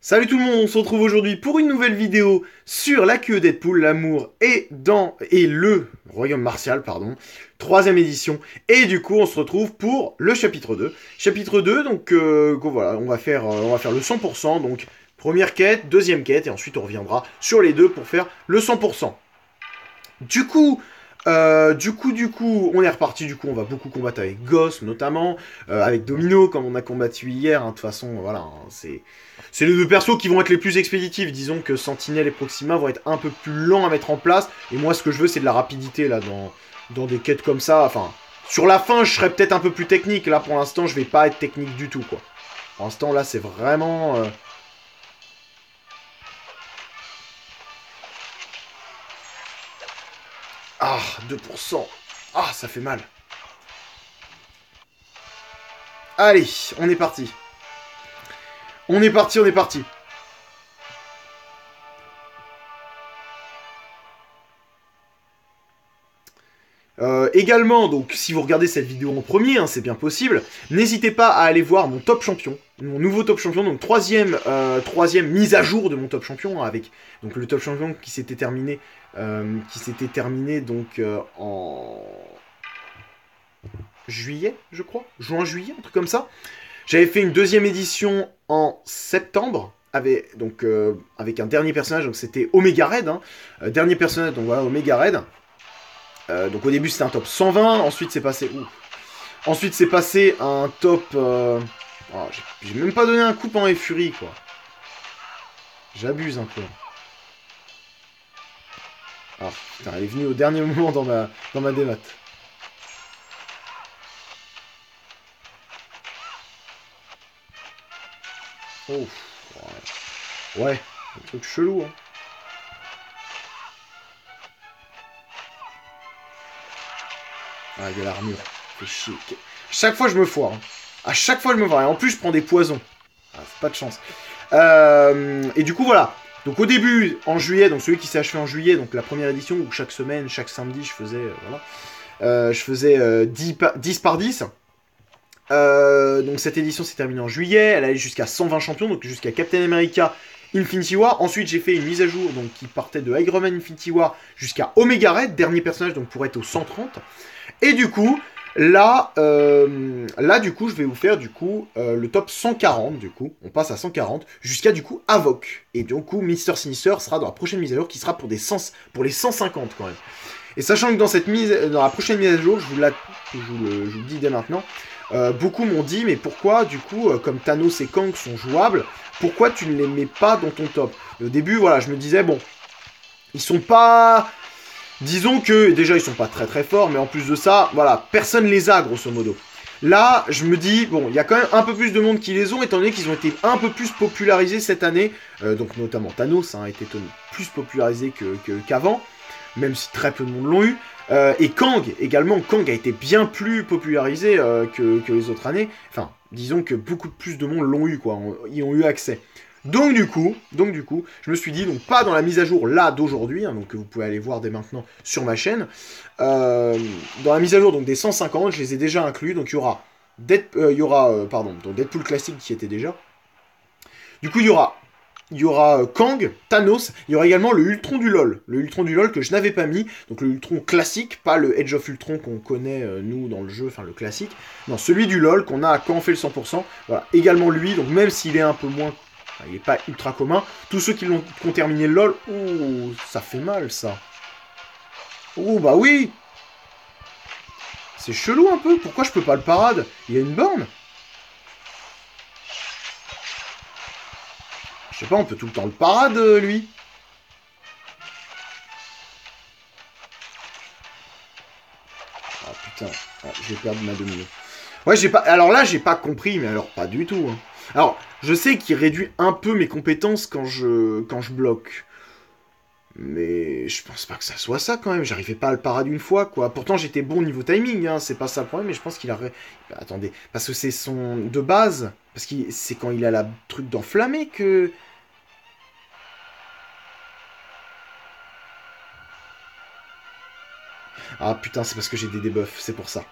Salut tout le monde, on se retrouve aujourd'hui pour une nouvelle vidéo sur la queue Deadpool, l'amour et le royaume martial, pardon, troisième édition. Et du coup, on se retrouve pour le chapitre 2. Chapitre 2, donc voilà, on va faire le 100%, donc première quête, deuxième quête, et ensuite on reviendra sur les deux pour faire le 100%. Du coup, on est reparti. Du coup, on va beaucoup combattre avec Ghost, notamment, avec Domino, comme on a combattu hier. Hein. De toute façon, voilà, hein, c'est les deux persos qui vont être les plus expéditifs. Disons que Sentinelle et Proxima vont être un peu plus lents à mettre en place. Et moi, ce que je veux, c'est de la rapidité là dans des quêtes comme ça. Enfin, sur la fin, je serais peut-être un peu plus technique. Là, pour l'instant, je vais pas être technique du tout, quoi. Pour l'instant, là, c'est vraiment. Ah, 2%. Ah, ça fait mal. Allez, on est parti. On est parti, on est parti. Également, donc si vous regardez cette vidéo en premier, hein, c'est bien possible, n'hésitez pas à aller voir mon top champion, mon nouveau top champion, donc troisième mise à jour de mon top champion, hein, avec donc le top champion qui s'était terminé donc en juillet, je crois, juin-juillet, un truc comme ça. J'avais fait une deuxième édition en septembre, avec un dernier personnage, donc c'était Omega Red, hein, dernier personnage, donc voilà, Omega Red. Donc au début c'était un top 120, ensuite c'est passé où? Ensuite c'est passé à un top... oh, j'ai même pas donné un coup en Fury quoi. J'abuse un peu. Ah putain, elle est venue au dernier moment dans ma démat. Oh, ouais. Ouais, un truc chelou hein. Ah, il y a l'armure. Fait chier. Chaque fois je me foire. Hein. À chaque fois je me foire. Et en plus je prends des poisons. Ah, c'est pas de chance. Et du coup voilà. Donc au début, en juillet, donc celui qui s'est achevé en juillet, donc la première édition, où chaque semaine, chaque samedi, je faisais, je faisais 10 par 10. Donc cette édition s'est terminée en juillet, elle allait jusqu'à 120 champions, donc jusqu'à Captain America Infinity War. Ensuite j'ai fait une mise à jour donc, qui partait de Iron Man Infinity War jusqu'à Omega Red, dernier personnage donc pour être au 130. Et du coup, là du coup, je vais vous faire du coup le top 140. Du coup, on passe à 140 jusqu'à du coup Avoc. Et du coup, Mister Sinister sera dans la prochaine mise à jour qui sera pour pour les 150 quand même. Et sachant que dans la prochaine mise à jour, je vous le dis dès maintenant, beaucoup m'ont dit mais pourquoi du coup, comme Thanos et Kang sont jouables, pourquoi tu ne les mets pas dans ton top? Et au début, voilà, je me disais bon, ils sont pas. Disons que déjà ils sont pas très très forts, mais en plus de ça, voilà, personne les a grosso modo. Là, je me dis, bon, il y a quand même un peu plus de monde qui les ont, étant donné qu'ils ont été un peu plus popularisés cette année. Donc notamment Thanos a été plus popularisé qu'avant, même si très peu de monde l'ont eu. Et Kang, également, Kang a été bien plus popularisé que les autres années. Enfin, disons que beaucoup plus de monde l'ont eu, quoi, y ont eu accès. Donc du coup, je me suis dit, donc pas dans la mise à jour là d'aujourd'hui, hein, donc que vous pouvez aller voir dès maintenant sur ma chaîne. Dans la mise à jour donc des 150, je les ai déjà inclus, donc donc Deadpool classique qui était déjà. Du coup, il y aura Kang, Thanos, il y aura également le Ultron du LoL. Le Ultron du LoL que je n'avais pas mis, donc le Ultron classique, pas le Edge of Ultron qu'on connaît nous dans le jeu, enfin le classique. Non, celui du LoL qu'on a quand on fait le 100%. Voilà, également lui, donc même s'il est un peu moins. Enfin, il n'est pas ultra commun. Tous ceux qui ont terminé le LoL, ouh, ça fait mal ça. Oh bah oui. C'est chelou un peu, pourquoi je peux pas le parade? Il y a une borne. Je sais pas, on peut tout le temps le parade, lui. Ah putain, ah, j'ai perdu ma domino. Ouais, j'ai pas. Alors là, j'ai pas compris, mais alors pas du tout. Hein. Alors, je sais qu'il réduit un peu mes compétences quand je bloque. Mais je pense pas que ça soit ça quand même. J'arrivais pas à le parade une fois, quoi. Pourtant, j'étais bon niveau timing, hein. C'est pas ça le problème, mais je pense qu'il a. Attendez, parce que c'est son. De base. Parce que c'est quand il a la truc d'enflammer que. Ah putain, c'est parce que j'ai des debuffs, c'est pour ça.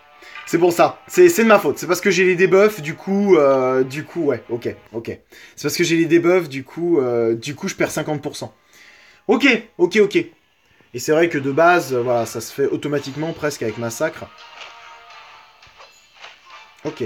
C'est pour ça. C'est de ma faute. C'est parce que j'ai les debuffs, du coup, ouais, ok. C'est parce que j'ai les debuffs, du coup, je perds 50%. Ok. Et c'est vrai que de base, voilà, ça se fait automatiquement presque avec Massacre. Ok.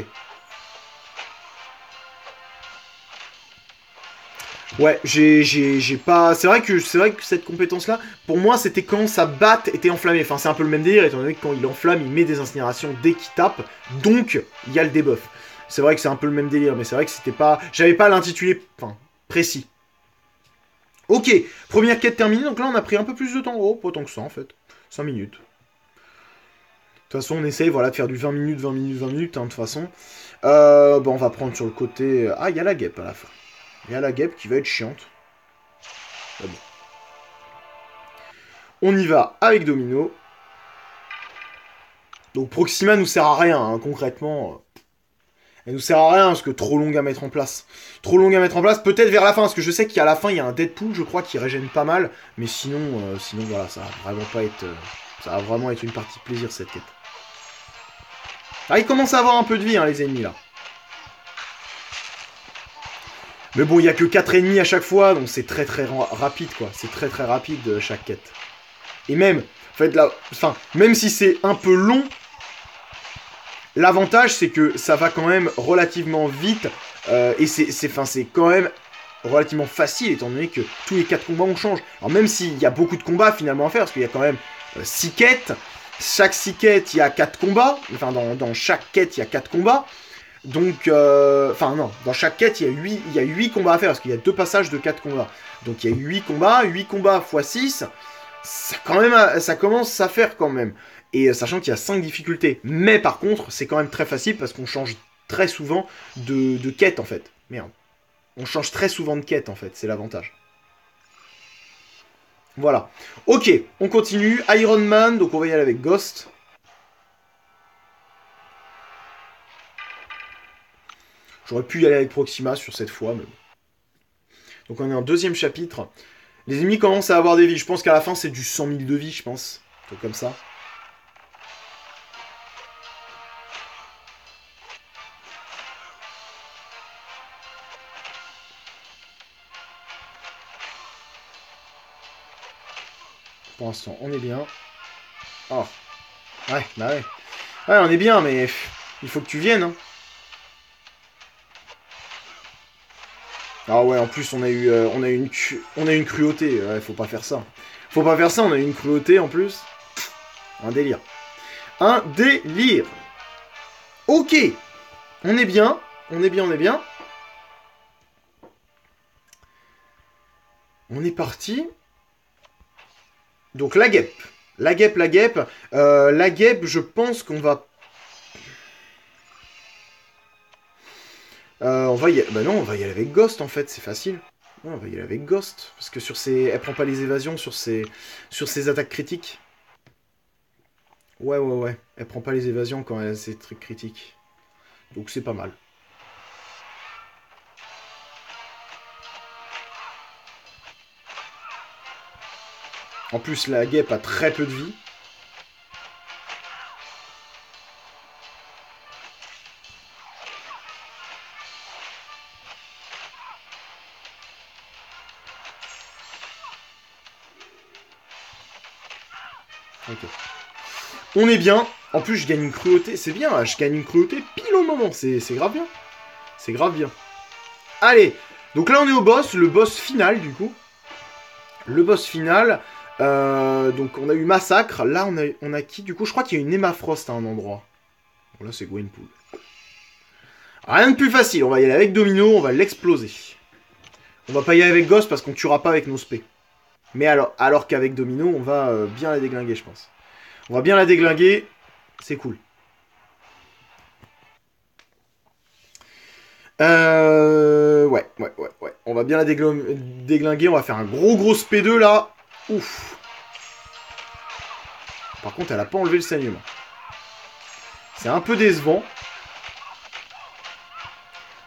Ouais, j'ai pas. C'est vrai que cette compétence-là, pour moi, c'était quand sa batte était enflammée. Enfin, c'est un peu le même délire, étant donné que quand il enflamme, il met des incinérations dès qu'il tape. Donc, il y a le debuff. C'est vrai que c'est un peu le même délire, mais c'est vrai que c'était pas. J'avais pas l'intitulé, enfin, précis. Ok, première quête terminée, donc là on a pris un peu plus de temps. Oh, pas tant que ça en fait. 5 minutes. De toute façon, on essaye voilà, de faire du 20 minutes, hein, de toute façon. Bon, on va prendre sur le côté. Ah, il y a la guêpe à la fin. Il y a la guêpe qui va être chiante. Mais bon. On y va avec Domino. Donc Proxima nous sert à rien, hein, concrètement. Elle nous sert à rien parce que trop longue à mettre en place. Trop longue à mettre en place, peut-être vers la fin, parce que je sais qu'à la fin il y a un Deadpool, je crois, qui régène pas mal. Mais sinon, voilà, ça va vraiment pas être. Ça va vraiment être une partie de plaisir cette quête. Ah, ils commencent à avoir un peu de vie, hein, les ennemis là. Mais bon, il n'y a que 4 ennemis à chaque fois, donc c'est très rapide quoi. C'est très rapide chaque quête. Et même, en fait, là, enfin, même si c'est un peu long, l'avantage c'est que ça va quand même relativement vite. Et c'est quand même relativement facile étant donné que tous les 4 combats on change. Alors même s'il y a beaucoup de combats finalement à faire, parce qu'il y a quand même 6 quêtes. Chaque 6 quêtes, il y a 4 combats. Enfin, dans chaque quête, il y a 4 combats. Donc, enfin non, dans chaque quête, il y a 8 combats à faire, parce qu'il y a 2 passages de 4 combats. Donc il y a 8 combats x 6, ça commence à faire quand même. Et sachant qu'il y a 5 difficultés. Mais par contre, c'est quand même très facile, parce qu'on change très souvent de quête en fait. Merde. On change très souvent de quête en fait, c'est l'avantage. Voilà. Ok, on continue. Iron Man, donc on va y aller avec Ghost. J'aurais pu y aller avec Proxima sur cette fois, mais bon. Donc on est en 2e chapitre. Les ennemis commencent à avoir des vies. Je pense qu'à la fin, c'est du 100 000 de vie, je pense. Un truc comme ça. Pour l'instant, on est bien. Oh. Ouais, bah ouais. Ouais, on est bien, mais il faut que tu viennes. Hein. Ah ouais, en plus, on a eu une cruauté. Ouais, faut pas faire ça. Faut pas faire ça, on a eu une cruauté en plus. Un délire. Un délire. Ok. On est bien. On est bien. On est parti. Donc la guêpe. La guêpe. La guêpe, je pense qu'on va... on va y aller... Bah non, on va y aller avec Ghost en fait, c'est facile. Non, on va y aller avec Ghost. Parce que sur ses... Elle prend pas les évasions sur ses attaques critiques. Ouais. Elle prend pas les évasions quand elle a ses trucs critiques. Donc c'est pas mal. En plus, la guêpe a très peu de vie. Ok. On est bien. En plus, je gagne une cruauté. C'est bien, je gagne une cruauté pile au moment. C'est grave bien. C'est grave bien. Allez. Donc là, on est au boss. Le boss final, du coup. Le boss final. Donc, on a eu Massacre. Là, on a qui, du coup? Je crois qu'il y a une Emma Frost à un endroit. Bon, là, c'est Gwenpool. Rien de plus facile. On va y aller avec Domino. On va l'exploser. On va pas y aller avec Ghost parce qu'on tuera pas avec nos spés. Mais alors qu'avec Domino, on va bien la déglinguer, je pense. On va bien la déglinguer. C'est cool. Ouais. On va bien la déglinguer. On va faire un gros SP2 là. Ouf. Par contre, elle a pas enlevé le saignement. C'est un peu décevant.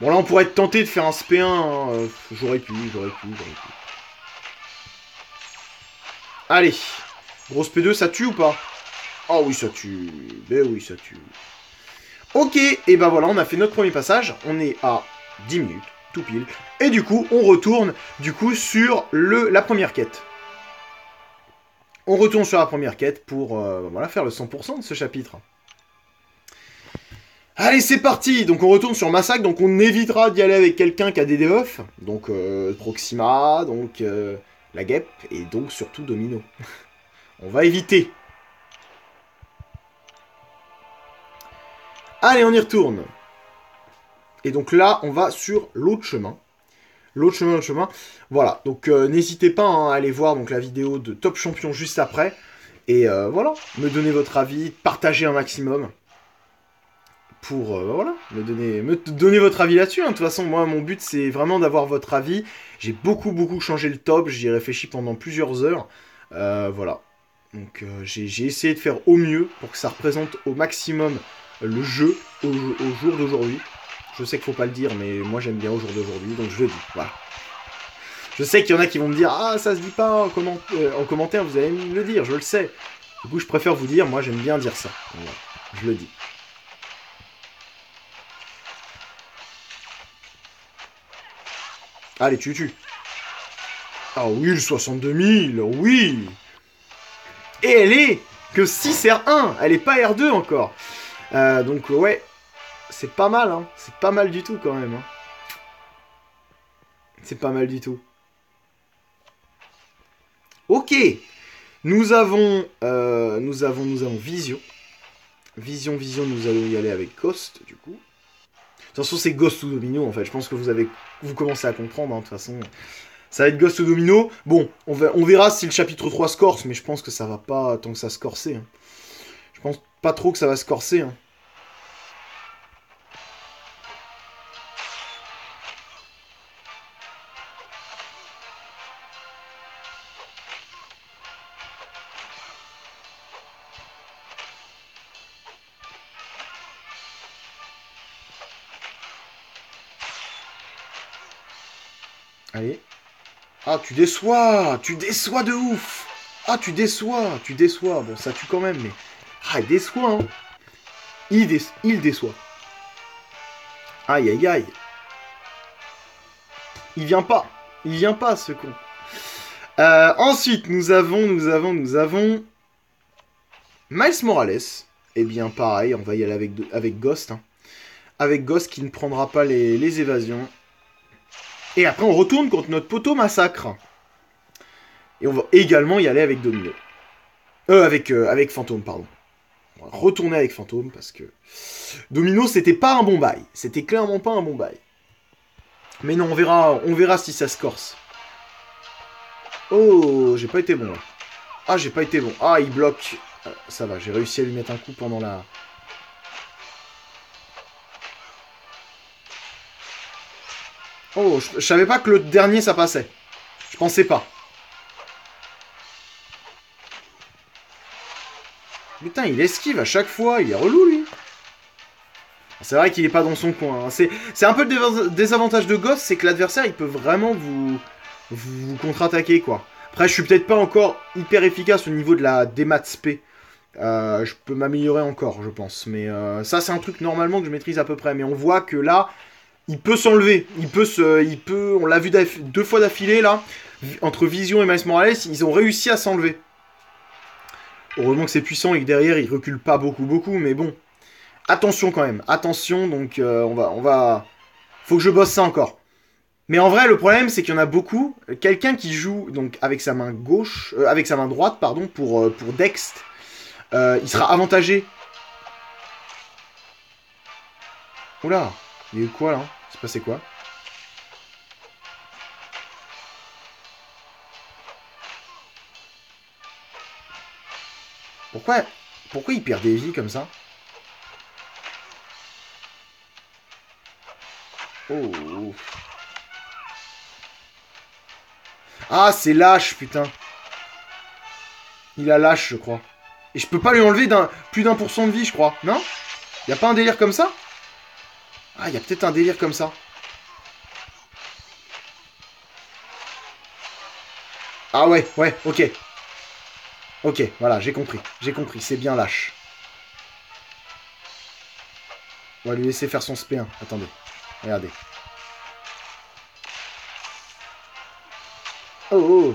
Bon, là, on pourrait être tenté de faire un SP1. Hein. J'aurais pu. Allez. Gros SP2, ça tue ou pas? Oh oui, ça tue. Ben oui, ça tue. Ok, et ben voilà, on a fait notre premier passage. On est à 10 minutes, tout pile. Et du coup, on retourne du coup sur la première quête. On retourne sur la première quête pour voilà, faire le 100% de ce chapitre. Allez, c'est parti. Donc on retourne sur Massacre, donc on évitera d'y aller avec quelqu'un qui a des debuffs. Donc Proxima, donc la guêpe, et donc surtout Domino. On va éviter. Allez, on y retourne. Et donc là, on va sur l'autre chemin. L'autre chemin. Voilà, donc n'hésitez pas à aller voir donc, la vidéo de Top Champion juste après. Et voilà, me donner votre avis, partager un maximum. Pour, voilà, me donner votre avis là-dessus. Hein. De toute façon, moi, mon but, c'est vraiment d'avoir votre avis. J'ai beaucoup changé le top, j'y ai réfléchi pendant plusieurs heures. Voilà. Donc, j'ai essayé de faire au mieux pour que ça représente au maximum le jeu au jour d'aujourd'hui. Je sais qu'il faut pas le dire, mais moi j'aime bien au jour d'aujourd'hui, donc je le dis. Voilà. Je sais qu'il y en a qui vont me dire ah ça se dit pas en commentaire, vous allez me le dire, je le sais. Du coup je préfère vous dire, moi j'aime bien dire ça. Voilà. Je le dis. Allez tu. Ah oui le 62 000, oui. Et elle est que 6 R1, elle est pas R2 encore. Donc ouais. C'est pas mal, hein. C'est pas mal du tout, quand même. Hein. C'est pas mal du tout. Ok. Nous avons Vision. Vision, nous allons y aller avec Ghost, du coup. De toute façon, c'est Ghost ou Domino, en fait. Je pense que vous commencez à comprendre, hein, de toute façon. Ça va être Ghost ou Domino. Bon, on verra si le chapitre 3 se corse, mais je pense que ça va pas tant que ça se corser. Hein. Je pense pas trop que ça va se corser, hein. Allez. Ah, tu déçois de ouf. Ah, tu déçois. Bon, ça tue quand même, mais... Ah, il déçoit, hein. Il déçoit. Aïe, aïe, aïe. Il vient pas, ce con. Ensuite, nous avons... Miles Morales. Eh bien, pareil, on va y aller avec Ghost. Hein. Avec Ghost qui ne prendra pas les évasions. Et après, on retourne contre notre poteau Massacre. Et on va également y aller avec Domino. Avec Fantôme, pardon. On va retourner avec Fantôme parce que... Domino, c'était pas un bon bail. C'était clairement pas un bon bail. Mais non, on verra si ça se corse. Oh, j'ai pas été bon là. Ah, j'ai pas été bon. Ah, il bloque. Ça va, j'ai réussi à lui mettre un coup pendant la... Oh, je savais pas que le dernier ça passait. Je pensais pas. Putain, il esquive à chaque fois, il est relou lui. C'est vrai qu'il est pas dans son coin. Hein. C'est un peu le désavantage de Ghost, c'est que l'adversaire il peut vraiment vous contre-attaquer quoi. Après, je suis peut-être pas encore hyper efficace au niveau de la démat SP. Je peux m'améliorer encore, je pense. Mais ça, c'est un truc normalement que je maîtrise à peu près. Mais on voit que là, il peut s'enlever. On l'a vu 2 fois d'affilée là. Entre Vision et Miles Morales, ils ont réussi à s'enlever. Heureusement que c'est puissant et que derrière, il recule pas beaucoup. Mais bon, attention quand même. Attention, donc on va... Faut que je bosse ça encore. Mais en vrai, le problème, c'est qu'il y en a beaucoup. Quelqu'un qui joue donc avec sa main gauche, avec sa main droite, pardon, pour Dext, il sera avantagé. Oula, il y a eu quoi là? C'est passé quoi? Pourquoi il perd des vies comme ça? Oh. Ah, c'est lâche, putain. Il a lâche, je crois. Et je peux pas lui enlever plus d'1% de vie, je crois. Non? Y a pas un délire comme ça? Ah, y a peut-être un délire comme ça. Ah ouais, ok. Ok, voilà, j'ai compris, c'est bien lâche. On va lui laisser faire son SP1. Attendez. Regardez. Oh, oh.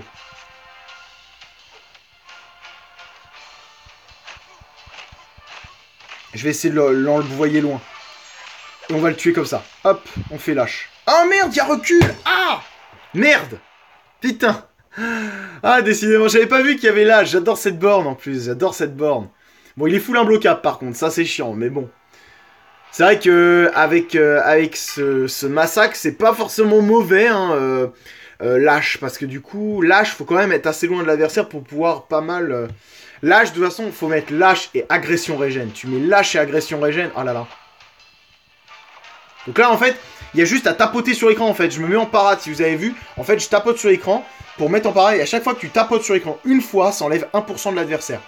Je vais essayer de l'envoyer loin. Et on va le tuer comme ça. Hop, on fait lâche. Ah merde, il y a recul. Ah merde. Putain. Ah, décidément, j'avais pas vu qu'il y avait l'âge. J'adore cette borne en plus. J'adore cette borne. Bon, il est full imbloquable par contre. Ça, c'est chiant, mais bon. C'est vrai que avec ce massacre, c'est pas forcément mauvais, hein, lâche. Parce que du coup, lâche, faut quand même être assez loin de l'adversaire pour pouvoir pas mal... Lâche, de toute façon, il faut mettre lâche et agression régène. Tu mets lâche et agression régène. Oh là là. Donc là, en fait, il y a juste à tapoter sur l'écran, en fait. Je me mets en parade, si vous avez vu. En fait, je tapote sur l'écran pour mettre en parade. Et à chaque fois que tu tapotes sur l'écran une fois, ça enlève 1% de l'adversaire.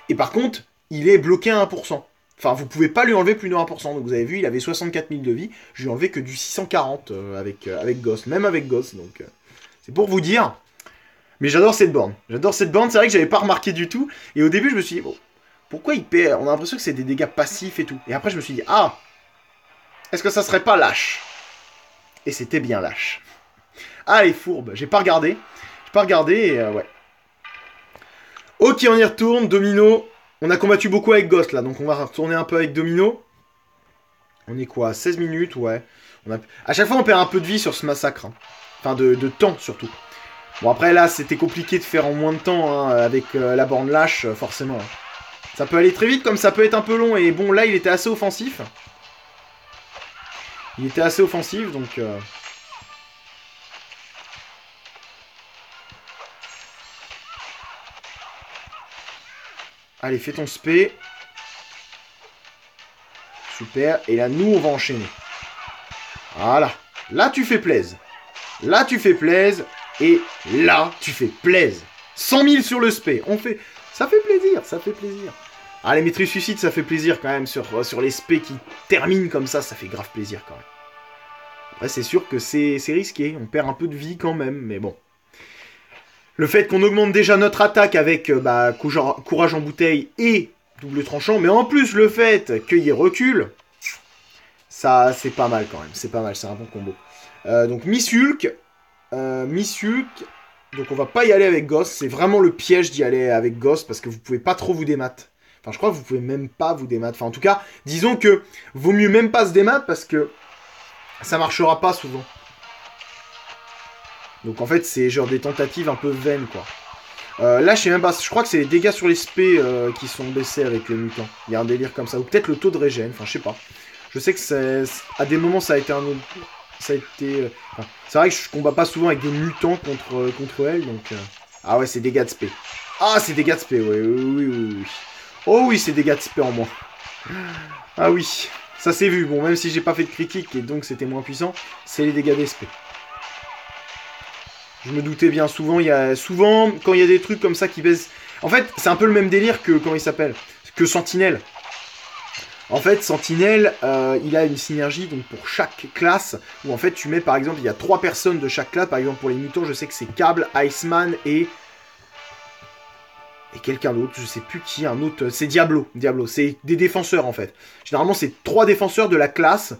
Et par contre, il est bloqué à 1%. Enfin, vous pouvez pas lui enlever plus de 1%. Donc vous avez vu, il avait 64 000 de vie. Je lui ai enlevé que du 640 avec Ghost. Même avec Ghost, donc... c'est pour vous dire... Mais j'adore cette borne. J'adore cette borne. C'est vrai que j'avais pas remarqué du tout. Et au début, je me suis dit, bon, pourquoi il perd? On a l'impression que c'est des dégâts passifs et tout. Et après, je me suis dit, ah, est-ce que ça serait pas lâche? Et c'était bien lâche. Ah, les fourbes. J'ai pas regardé. J'ai pas regardé et ouais. Ok, on y retourne. Domino. On a combattu beaucoup avec Ghost là. Donc on va retourner un peu avec Domino. On est quoi? 16 minutes, ouais. À chaque fois, on perd un peu de vie sur ce massacre. Hein. Enfin, de temps surtout. Bon, après, là, c'était compliqué de faire en moins de temps, hein, avec la borne lâche, forcément. Ça peut aller très vite, comme ça peut être un peu long. Et bon, là, il était assez offensif. Il était assez offensif, donc... Allez, fais ton spé. Super. Et là, nous, on va enchaîner. Voilà. Là, tu fais plaise. Là, tu fais plaise. Et là, tu fais plaise. 100 000 sur le spé. On fait... Ça fait plaisir, ça fait plaisir. Ah, les maîtrises suicides, ça fait plaisir quand même. Sur les spés qui terminent comme ça fait grave plaisir quand même. Après, c'est sûr que c'est risqué. On perd un peu de vie quand même, mais bon. Le fait qu'on augmente déjà notre attaque avec courage en bouteille et double tranchant, mais en plus le fait qu'il y ait recul, ça c'est pas mal quand même. C'est pas mal, c'est un bon combo. Donc Miss Hulk... donc on va pas y aller avec Ghost, c'est vraiment le piège d'y aller avec Ghost parce que vous pouvez pas trop vous démat. Enfin je crois que vous pouvez même pas vous démat. Enfin en tout cas, disons que vaut mieux même pas se démat parce que ça marchera pas souvent. Donc en fait c'est genre des tentatives un peu vaines quoi. Là je sais même pas, je crois que c'est les dégâts sur les spé qui sont baissés avec le mutant. Il y a un délire comme ça, ou peut-être le taux de régène, enfin je sais pas. Je sais que à des moments ça a été un autre... Ça a été... Enfin, c'est vrai que je combats pas souvent avec des mutants contre elle, donc... Ah ouais, c'est dégâts de spé. Ah, c'est dégâts de spé, ouais, oui. Oh oui, c'est dégâts de spé en moins. Ah oui, ça s'est vu. Bon, même si j'ai pas fait de critique et donc c'était moins puissant, c'est les dégâts d'espé. Je me doutais bien, souvent, quand il y a des trucs comme ça qui baissent... En fait, c'est un peu le même délire que, comment il s'appelle? Que Sentinelle. En fait, Sentinelle, il a une synergie donc pour chaque classe, où en fait tu mets par exemple, il y a 3 personnes de chaque classe, par exemple pour les mutants, je sais que c'est Cable, Iceman et quelqu'un d'autre, je sais plus qui, un autre, c'est Diablo, c'est des défenseurs en fait. Généralement c'est 3 défenseurs de la classe,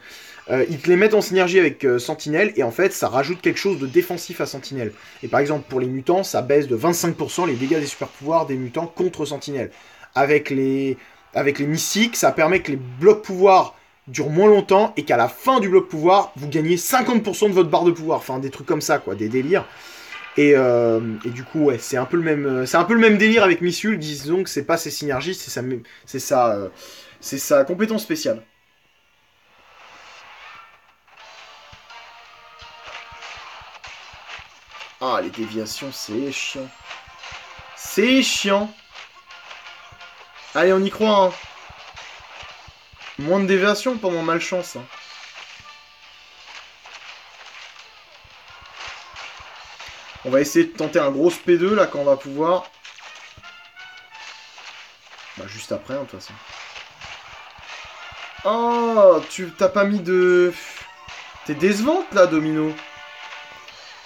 ils te les mettent en synergie avec Sentinelle, et en fait ça rajoute quelque chose de défensif à Sentinelle. Et par exemple pour les mutants, ça baisse de 25% les dégâts des super pouvoirs des mutants contre Sentinelle. Avec les mystiques, ça permet que les blocs pouvoir durent moins longtemps et qu'à la fin du bloc pouvoir, vous gagnez 50% de votre barre de pouvoir. Enfin, des trucs comme ça, quoi, des délires. Et du coup, ouais, c'est un peu le même délire avec Miss Hulk. Disons que c'est pas ses synergies, c'est sa compétence spéciale. Ah, les déviations, c'est chiant. C'est chiant. Allez, on y croit, hein. Moins de déviation pour mon malchance. Hein. On va essayer de tenter un gros P2, là, quand on va pouvoir. Bah, juste après, hein, de toute façon. Oh, t'as pas mis de... T'es décevante, là, Domino.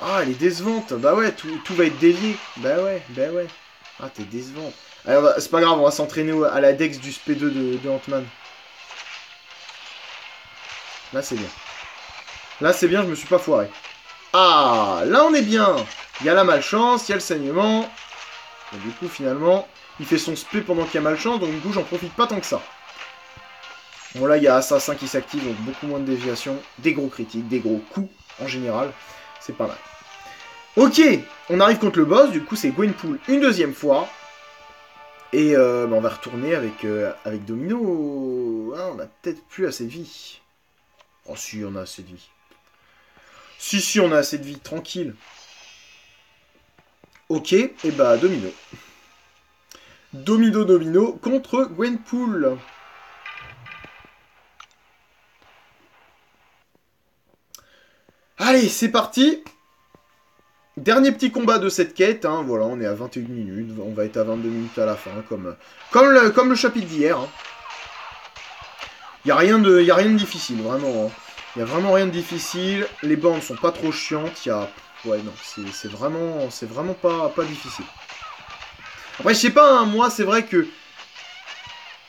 Ah, elle est décevante. Bah ouais, tout va être dévié. Bah ouais. Ah, t'es décevante. Allez, c'est pas grave, on va s'entraîner à la dex du SP2 de Ant-Man. Là, c'est bien. Là, c'est bien, je me suis pas foiré. Ah, là, on est bien. Il y a la malchance, il y a le saignement. Et du coup, finalement, il fait son spé pendant qu'il y a malchance, donc du coup, j'en profite pas tant que ça. Bon, là, il y a Assassin qui s'active, donc beaucoup moins de déviation. Des gros critiques, des gros coups, en général. C'est pas mal. Ok, on arrive contre le boss, du coup, c'est Gwenpool une deuxième fois. Et on va retourner avec Domino. Ah, on a peut-être plus assez de vie. Oh si, on a assez de vie. Si, on a assez de vie, tranquille. Ok, et bah Domino. Domino contre Gwenpool. Allez, c'est parti. Dernier petit combat de cette quête, hein. Voilà, on est à 21 minutes, on va être à 22 minutes à la fin, comme le chapitre d'hier. Hein. Y a rien de difficile, vraiment. Hein. Y a vraiment rien de difficile, les bandes sont pas trop chiantes, Ouais, non, c'est vraiment pas difficile. Après, je sais pas, hein, moi, c'est vrai que...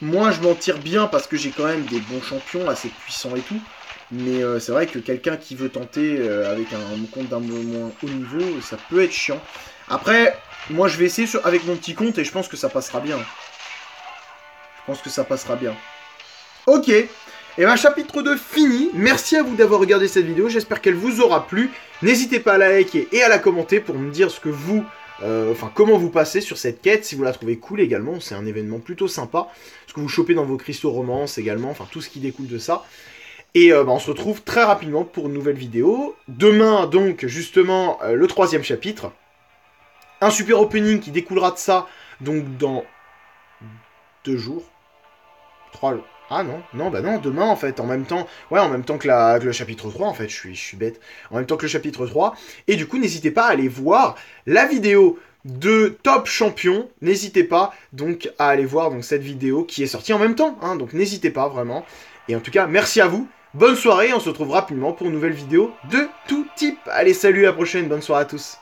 Moi, je m'en tire bien parce que j'ai quand même des bons champions assez puissants et tout. Mais c'est vrai que quelqu'un qui veut tenter avec un compte d'un moins haut niveau, ça peut être chiant. Après, moi je vais essayer avec mon petit compte et je pense que ça passera bien. Je pense que ça passera bien. Ok, et bien chapitre 2 fini. Merci à vous d'avoir regardé cette vidéo, j'espère qu'elle vous aura plu. N'hésitez pas à la liker et à la commenter pour me dire ce que vous... comment vous passez sur cette quête, si vous la trouvez cool également, c'est un événement plutôt sympa. Ce que vous chopez dans vos cristaux romances également, enfin tout ce qui découle de ça. Et on se retrouve très rapidement pour une nouvelle vidéo. Demain, donc, justement, le 3e chapitre. Un super opening qui découlera de ça, donc dans 2 jours. 3... Ah non, demain en fait, en même temps que le chapitre 3 en fait, je suis bête. En même temps que le chapitre 3. Et du coup, n'hésitez pas à aller voir la vidéo de Top Champion. N'hésitez pas donc à aller voir donc, cette vidéo qui est sortie en même temps. Hein, donc n'hésitez pas vraiment. Et en tout cas, merci à vous. Bonne soirée, on se retrouve rapidement pour une nouvelle vidéo de tout type. Allez, salut, à la prochaine, bonne soirée à tous.